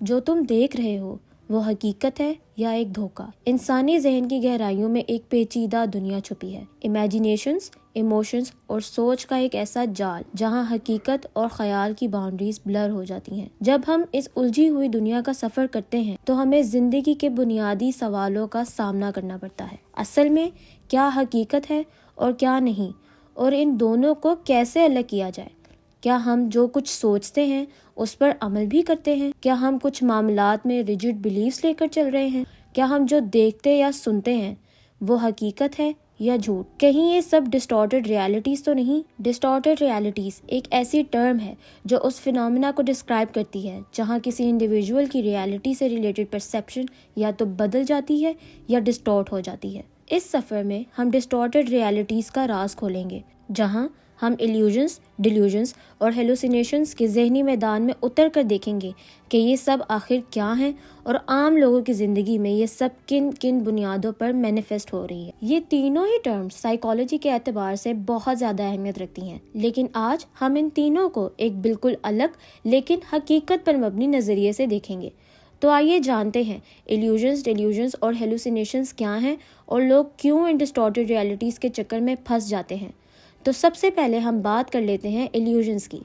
جو تم دیکھ رہے ہو وہ حقیقت ہے یا ایک دھوکہ؟ انسانی ذہن کی گہرائیوں میں ایک پیچیدہ دنیا چھپی ہے، امیجینیشنز، ایموشنز اور سوچ کا ایک ایسا جال جہاں حقیقت اور خیال کی باؤنڈریز بلر ہو جاتی ہیں۔ جب ہم اس الجھی ہوئی دنیا کا سفر کرتے ہیں تو ہمیں زندگی کے بنیادی سوالوں کا سامنا کرنا پڑتا ہے۔ اصل میں کیا حقیقت ہے اور کیا نہیں، اور ان دونوں کو کیسے الگ کیا جائے؟ کیا ہم جو کچھ سوچتے ہیں اس پر عمل بھی کرتے ہیں؟ کیا ہم کچھ معاملات میں ریجڈ بلیفز لے کر چل رہے ہیں؟ کیا ہم جو دیکھتے یا سنتے ہیں وہ حقیقت ہے یا جھوٹ؟ کہیں یہ سب ڈسٹارٹیڈ ریالٹیز تو نہیں؟ ڈسٹارٹیڈ ریالٹیز ایک ایسی ٹرم ہے جو اس فینومینا کو ڈسکرائب کرتی ہے جہاں کسی انڈیویجول کی ریالٹی سے ریلیٹڈ پرسیپشن یا تو بدل جاتی ہے یا ڈسٹارٹ ہو جاتی ہے۔ اس سفر میں ہم ڈسٹارٹیڈ ریالٹیز کا راز کھولیں گے، جہاں ہم ایلیوژنز، ڈیلیوژنز اور ہیلوسینیشنز کے ذہنی میدان میں اتر کر دیکھیں گے کہ یہ سب آخر کیا ہیں اور عام لوگوں کی زندگی میں یہ سب کن کن بنیادوں پر مینیفیسٹ ہو رہی ہے۔ یہ تینوں ہی ٹرمز سائیکالوجی کے اعتبار سے بہت زیادہ اہمیت رکھتی ہیں، لیکن آج ہم ان تینوں کو ایک بالکل الگ لیکن حقیقت پر مبنی نظریے سے دیکھیں گے۔ تو آئیے جانتے ہیں ایلیوژنز، ڈیلیوژنز اور ہیلوسینیشنز کیا ہیں اور لوگ کیوں ان ڈسٹارٹیڈ ریالٹیز کے چکر میں پھنس جاتے ہیں۔ تو سب سے پہلے ہم بات کر لیتے ہیں ایلیوژنز کی۔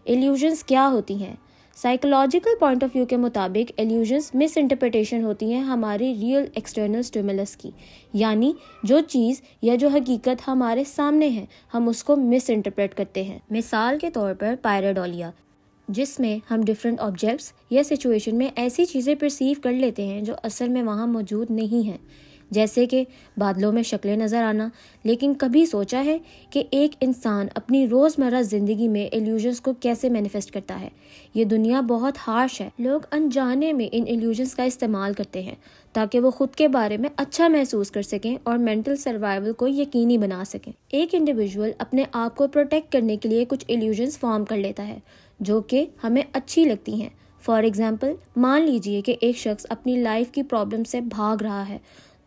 ایلیوژنز کیا ہوتی ہیں؟ سائیکولوجیکل پوائنٹ آف ویو کے مطابق ایلیوژنز مس انٹرپریٹیشن ہوتی ہیں ہماری ریئل ایکسٹرنل اسٹیمولس کی، یعنی جو چیز یا جو حقیقت ہمارے سامنے ہے ہم اس کو مس انٹرپریٹ کرتے ہیں۔ مثال کے طور پر پائریڈولیا، جس میں ہم ڈفرینٹ آبجیکٹس یا سچویشن میں ایسی چیزیں پرسیو کر لیتے ہیں جو اصل میں وہاں موجود نہیں ہیں، جیسے کہ بادلوں میں شکلیں نظر آنا۔ لیکن کبھی سوچا ہے کہ ایک انسان اپنی روزمرہ زندگی میں ایلیوژنز کو کیسے مینیفیسٹ کرتا ہے؟ یہ دنیا بہت ہارش ہے، لوگ انجانے میں ان ایلیوژنز کا استعمال کرتے ہیں تاکہ وہ خود کے بارے میں اچھا محسوس کر سکیں اور مینٹل سروائیول کو یقینی بنا سکیں۔ ایک انڈیویجول اپنے آپ کو پروٹیکٹ کرنے کے لیے کچھ ایلیوژنز فارم کر لیتا ہے جو کہ ہمیں اچھی لگتی ہیں۔ فار ایگزامپل، مان لیجئے کہ ایک شخص اپنی لائف کی پرابلم سے بھاگ رہا ہے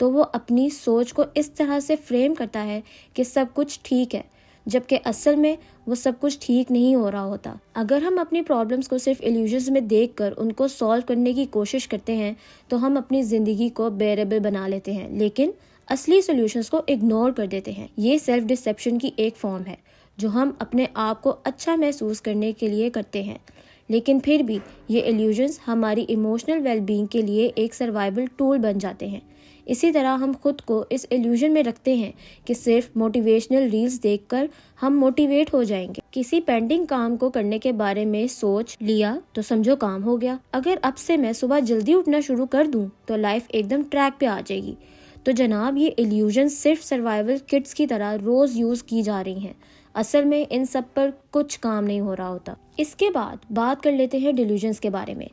تو وہ اپنی سوچ کو اس طرح سے فریم کرتا ہے کہ سب کچھ ٹھیک ہے، جبکہ اصل میں وہ سب کچھ ٹھیک نہیں ہو رہا ہوتا۔ اگر ہم اپنی پرابلمس کو صرف ایلیوژنز میں دیکھ کر ان کو سالو کرنے کی کوشش کرتے ہیں تو ہم اپنی زندگی کو بیئریبل بنا لیتے ہیں، لیکن اصلی سولوشنز کو اگنور کر دیتے ہیں۔ یہ سیلف ڈسیپشن کی ایک فارم ہے جو ہم اپنے آپ کو اچھا محسوس کرنے کے لیے کرتے ہیں، لیکن پھر بھی یہ ایلیوژنز ہماری ایموشنل ویل بینگ کے لیے ایک سروائیول ٹول بن جاتے ہیں۔ اسی طرح ہم خود کو اس ایلیوژن میں رکھتے ہیں کہ صرف موٹیویشنل ریلز دیکھ کر ہم موٹیویٹ ہو جائیں گے۔ کسی پینڈنگ کام کو کرنے کے بارے میں سوچ لیا تو سمجھو کام ہو گیا۔ اگر اب سے میں صبح جلدی اٹھنا شروع کر دوں تو لائف ایک دم ٹریک پہ آ جائے گی۔ تو جناب، یہ ایلیوژن صرف سروائیول کٹس کی طرح روز یوز کی جا رہی ہیں، اصل میں ان سب پر کچھ کام نہیں ہو رہا ہوتا۔ اس کے بعد بات کر لیتے ہیں ڈیلیوژنز کے بارے میں۔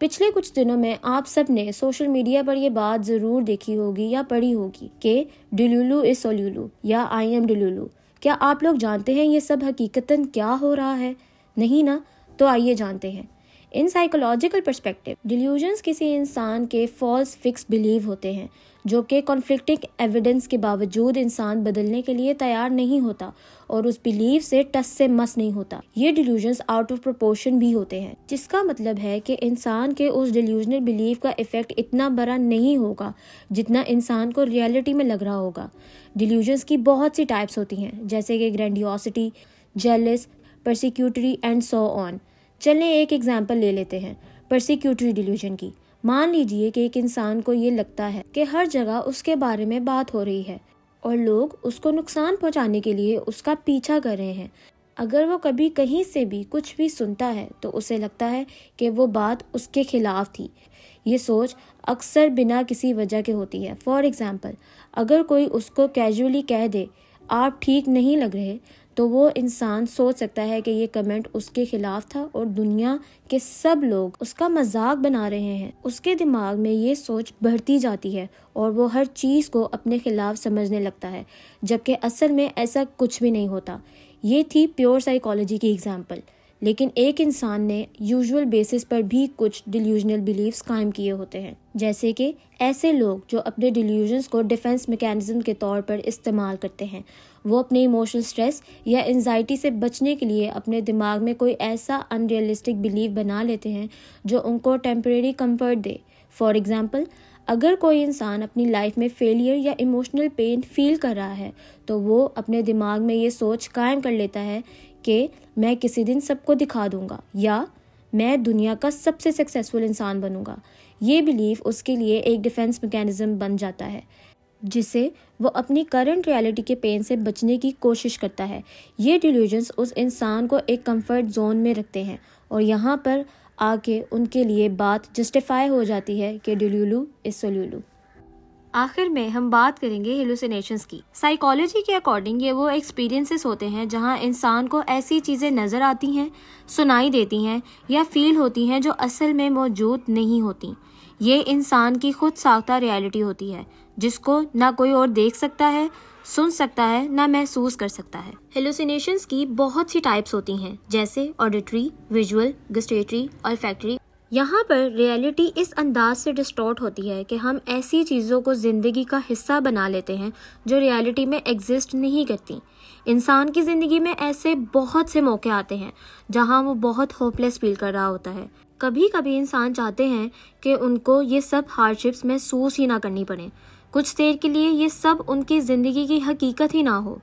پچھلے کچھ دنوں میں آپ سب نے سوشل میڈیا پر یہ بات ضرور دیکھی ہوگی یا پڑھی ہوگی کہ ڈیلیولو از سولیولو یا آئی ایم ڈیلیولو۔ کیا آپ لوگ جانتے ہیں یہ سب حقیقتاً کیا ہو رہا ہے؟ نہیں نا؟ تو آئیے جانتے ہیں۔ ان سائیکولوجیکل پرسپیکٹو، ڈیلیوژنز کسی انسان کے فالس فکس بلیو ہوتے ہیں جو کہ کنفلکٹنگ ایویڈنس کے باوجود انسان بدلنے کے لیے تیار نہیں ہوتا اور اس بلیف سے ٹس سے مس نہیں ہوتا۔ یہ ڈیلیوژنز آؤٹ آف پروپورشن بھی ہوتے ہیں، جس کا مطلب ہے کہ انسان کے اس ڈیلیوژنل بلیف کا ایفیکٹ اتنا بڑا نہیں ہوگا جتنا انسان کو ریئلٹی میں لگ رہا ہوگا۔ ڈیلیوژنز کی بہت سی ٹائپس ہوتی ہیں، جیسے کہ گرینڈیوسٹی، جیلس، پرسیکیوٹری اینڈ سو آن۔ چلیں ایک ایگزامپل لے لیتے ہیں پرسیکیوٹری ڈیلیوژن کی۔ مان لیجئے کہ ایک انسان کو یہ لگتا ہے کہ ہر جگہ اس کے بارے میں بات ہو رہی ہے اور لوگ اس کو نقصان پہنچانے کے لیے اس کا پیچھا کر رہے ہیں۔ اگر وہ کبھی کہیں سے بھی کچھ بھی سنتا ہے تو اسے لگتا ہے کہ وہ بات اس کے خلاف تھی۔ یہ سوچ اکثر بنا کسی وجہ کے ہوتی ہے۔ فار ایگزامپل، اگر کوئی اس کو کیجولی کہہ دے آپ ٹھیک نہیں لگ رہے تو وہ انسان سوچ سکتا ہے کہ یہ کمنٹ اس کے خلاف تھا اور دنیا کے سب لوگ اس کا مذاق بنا رہے ہیں۔ اس کے دماغ میں یہ سوچ بڑھتی جاتی ہے اور وہ ہر چیز کو اپنے خلاف سمجھنے لگتا ہے، جبکہ اصل میں ایسا کچھ بھی نہیں ہوتا۔ یہ تھی پیور سائیکالوجی کی ایگزامپل۔ لیکن ایک انسان نے یوزول بیسس پر بھی کچھ ڈیلیوژنل بلیفز قائم کیے ہوتے ہیں، جیسے کہ ایسے لوگ جو اپنے ڈیلیوژنس کو ڈیفنس میکینزم کے طور پر استعمال کرتے ہیں۔ وہ اپنے ایموشنل سٹریس یا انزائٹی سے بچنے کے لیے اپنے دماغ میں کوئی ایسا ان ریئلسٹک بلیف بنا لیتے ہیں جو ان کو temporary comfort they. For example, اگر کوئی انسان اپنی لائف میں فیلئر یا ایموشنل پین فیل کر رہا ہے تو وہ اپنے دماغ میں یہ سوچ قائم کر لیتا ہے کہ میں کسی دن سب کو دکھا دوں گا یا میں دنیا کا سب سے سکسیسفل انسان بنوں گا۔ یہ بلیف اس کے لیے ایک ڈیفنس میکینزم بن جاتا ہے جس سے وہ اپنی کرنٹ ریالٹی کے پین سے بچنے کی کوشش کرتا ہے۔ یہ ڈیلیوژنس اس انسان کو ایک کمفرٹ زون میں رکھتے ہیں اور یہاں پر آ کے ان کے لیے بات جسٹیفائی ہو جاتی ہے کہ ڈیلیولو از سولولو۔ آخر میں ہم بات کریں گے ہیلوسینیشنز کی۔ سائیکالوجی کے اکارڈنگ یہ وہ ایکسپیرینسز ہوتے ہیں جہاں انسان کو ایسی چیزیں نظر آتی ہیں، سنائی دیتی ہیں یا فیل ہوتی ہیں جو اصل میں موجود نہیں ہوتی۔ یہ انسان کی خود ساختہ ریالٹی ہوتی ہے جس کو نہ کوئی اور دیکھ سکتا ہے، سن سکتا ہے، نہ محسوس کر سکتا ہے۔ ہیلوسینیشنز کی بہت سی ٹائپس ہوتی ہیں جیسے آڈیٹری، ویژول، گسٹیٹری، olfactory۔ یہاں پر ریالٹی اس انداز سے ڈسٹورٹ ہوتی ہے کہ ہم ایسی چیزوں کو زندگی کا حصہ بنا لیتے ہیں جو ریالٹی میں ایگزسٹ نہیں کرتی۔ انسان کی زندگی میں ایسے بہت سے موقع آتے ہیں جہاں وہ بہت ہوپ لیس فیل کر رہا ہوتا ہے۔ کبھی کبھی انسان چاہتے ہیں کہ ان کو یہ سب ہارڈشپس محسوس ہی نہ کرنی پڑیں، کچھ دیر کے لیے یہ سب ان کی زندگی کی حقیقت ہی نہ ہو۔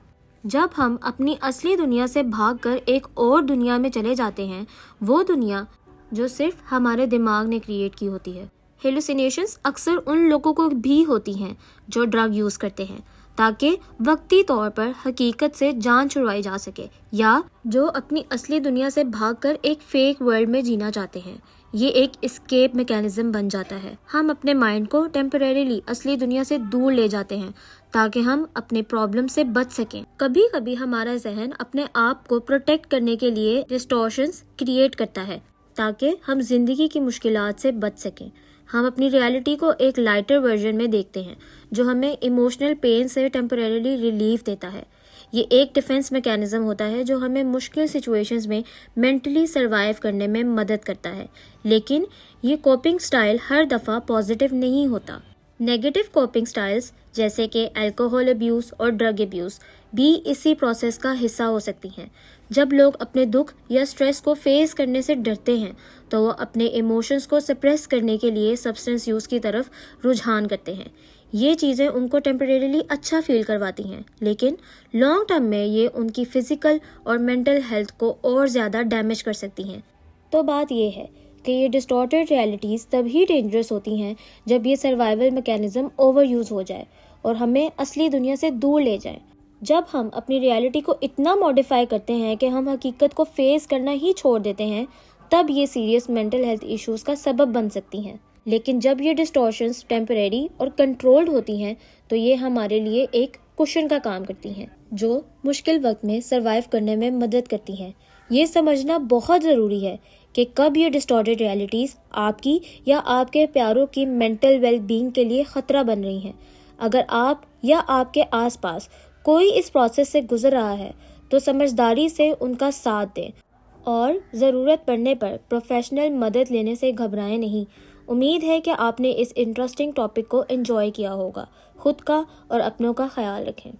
جب ہم اپنی اصلی دنیا سے بھاگ کر ایک اور دنیا میں چلے جاتے ہیں، وہ دنیا جو صرف ہمارے دماغ نے کریٹ کی ہوتی ہے۔ ہیلوسینیشنز اکثر ان لوگوں کو بھی ہوتی ہیں جو ڈرگ یوز کرتے ہیں تاکہ وقتی طور پر حقیقت سے جان چھڑوائی جا سکے، یا جو اپنی اصلی دنیا سے بھاگ کر ایک فیک ورلڈ میں جینا چاہتے ہیں۔ یہ ایک اسکیپ میکینزم بن جاتا ہے۔ ہم اپنے مائنڈ کو ٹیمپریریلی اصلی دنیا سے دور لے جاتے ہیں تاکہ ہم اپنے پرابلم سے بچ سکیں۔ کبھی کبھی ہمارا ذہن اپنے آپ کو پروٹیکٹ کرنے کے لیے ڈسٹورشنز کریٹ کرتا ہے تاکہ ہم زندگی کی مشکلات سے بچ سکیں۔ ہم اپنی ریالٹی کو ایک لائٹر ورژن میں دیکھتے ہیں جو ہمیں ایموشنل پین سے ٹیمپریریلی ریلیف دیتا ہے۔ یہ ایک ڈیفنس میکینزم ہوتا ہے جو ہمیں مشکل سچویشنز میں مینٹلی سروائیو کرنے میں مدد کرتا ہے، لیکن یہ کوپنگ سٹائل ہر دفعہ پازیٹیو نہیں ہوتا۔ نیگیٹو کوپنگ سٹائلز جیسے کہ الکوہول ابیوز اور ڈرگ ابیوز بھی اسی پروسیس کا حصہ ہو سکتی ہیں۔ جب لوگ اپنے دکھ یا سٹریس کو فیس کرنے سے ڈرتے ہیں تو وہ اپنے ایموشنز کو سپریس کرنے کے لیے سبسٹنس یوز کی طرف رجحان کرتے ہیں۔ یہ چیزیں ان کو ٹیمپریریلی اچھا فیل کرواتی ہیں، لیکن لانگ ٹرم میں یہ ان کی فزیکل اور مینٹل ہیلتھ کو اور زیادہ ڈیمیج کر سکتی ہیں۔ تو بات یہ ہے کہ یہ ڈسٹورٹڈ ریالٹیز تبھی ڈینجرس ہوتی ہیں جب یہ سروائیول میکینزم اوور یوز ہو جائے اور ہمیں اصلی دنیا سے دور لے جائیں۔ جب ہم اپنی ریالٹی کو اتنا موڈیفائی کرتے ہیں کہ ہم حقیقت کو فیس کرنا ہی چھوڑ دیتے ہیں، تب یہ سیریس مینٹل ہیلتھ ایشوز کا سبب بن سکتی ہیں۔ لیکن جب یہ ڈسٹورشنز ٹیمپریری اور کنٹرولڈ ہوتی ہیں تو یہ ہمارے لیے ایک کوشن کا کام کرتی ہیں جو مشکل وقت میں سروائیو کرنے میں مدد کرتی ہیں۔ یہ سمجھنا بہت ضروری ہے کہ کب یہ ڈسٹورٹڈ ریالٹیز آپ کی یا آپ کے پیاروں کی مینٹل ویل بینگ کے لیے خطرہ بن رہی ہیں۔ اگر آپ یا آپ کے آس پاس کوئی اس پروسیس سے گزر رہا ہے تو سمجھداری سے ان کا ساتھ دیں اور ضرورت پڑنے پر پروفیشنل مدد لینے سے گھبرائیں نہیں۔ امید ہے کہ آپ نے اس انٹرسٹنگ ٹاپک کو انجوائے کیا ہوگا۔ خود کا اور اپنوں کا خیال رکھیں۔